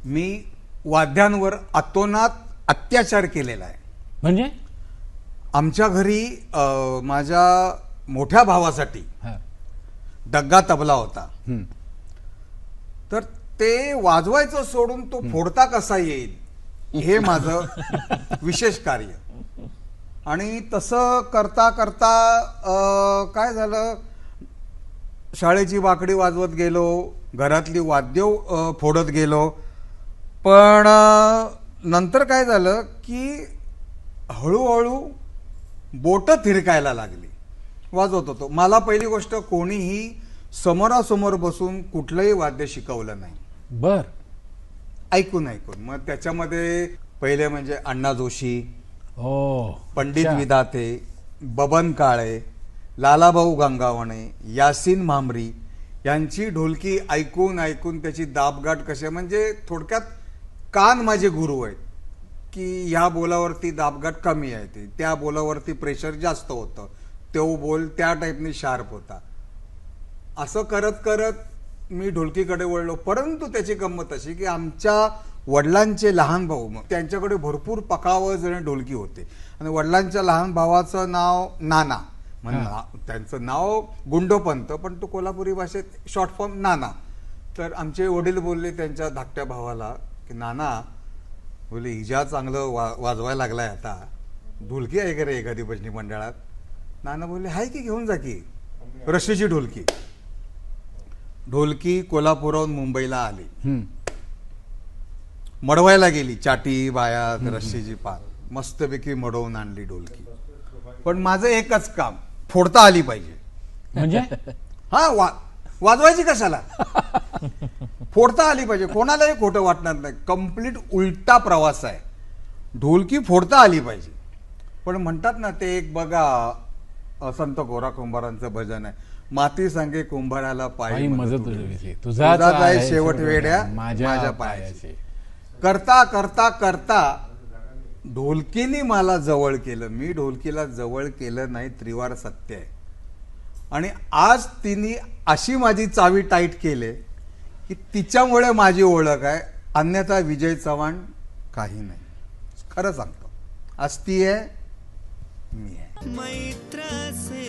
मी वाद्यांवर अतोनात अत्याचार केलेला आहे. म्हणजे आमच्या घरी माझ्या मोठ्या भावासाठी हा. डग्गा तबला होता. हम्म. तर ते वाजवायचं सोडून तो फोडता कसा येईल हे माझं विशेष कार्य. आणि तसं करता करता काय झालं, शाळेची बाकडी वाजवत गेलो, घरातली वाद्य फोडत गेलो. पण नंतर काय झालं की हळूहळू बोटं थिरकायला लागली वाजवत होतो. मला पहिली गोष्ट कोणीही समोरासमोर बसून कुठलंही वाद्य शिकवलं नाही, बर. ऐकून ऐकून. मग त्याच्यामध्ये पहिले म्हणजे अण्णा जोशी, ओ पंडित अच्छा. विधाते, बबन काळे, लालाभाऊ गंगावणे, यासीन मामरी यांची ढोलकी ऐकून ऐकून त्याची दाबगाठ कशी, म्हणजे थोडक्यात कान माझे गुरु आहेत की ह्या बोलावरती दाबगाठ कमी आहे, ती त्या बोलावरती प्रेशर जास्त होतं, तो बोल त्या टाईपने शार्प होता. असं करत करत मी ढोलकीकडे वळलो. परंतु त्याची गंमत अशी की आमच्या वडिलांचे लहान भाऊ, मग त्यांच्याकडे भरपूर पकावजणे ढोलकी होते. आणि वडिलांच्या लहान भावाचं नाव नाना, म्हणजे त्यांचं नाव गुंडोपंत, पण तो कोल्हापुरी भाषेत शॉर्ट फॉर्म नाना. तर आमचे वडील बोलले त्यांच्या धाकट्या भावाला की नाना, बोले हिजा चांगलं वाजवायला लागलाय आता, ढोलकी आहे का रे एखादी भजनी मंडळात? नाना बोलले हाय की, घेऊन जा की रशीची ढोलकी. ढोलकी कोल्हापुराहून मुंबईला आली, हम्म. मडवायला गेली, चाटी बाया रशीची पार मस्तपैकी मडवून आणली ढोलकी. पण माझं एकच काम, फोडता आली पाहिजे. म्हणजे हा, वाजवायची कशाला, फोडता आली पाहिजे. कोणालाही खोटं वाटणार नाही. कंप्लीट उलटा प्रवास आहे. ढोलकी फोडता आली पाहिजे. पण म्हणतात ना ते एक बघा, संत गोरा कुंभारांचं भजन आहे, माती सांगे कुंभाराला पायी मदत तुझी, तुझाच आहे शेवट वेड्या माझ्या पायाची. करता करता करता ढोलकीने मला जवळ केलं, मी ढोलकीला जवळ केलं नाही, त्रिवार सत्य आहे. आणि आज तिने अशी माझी चावी टाईट केले की तिच्यामुळे माझी ओळख आहे, अन्यथा विजय चव्हाण काही नाही. खरं सांगतो, आज ती आहे, मी आहे. मैत्र से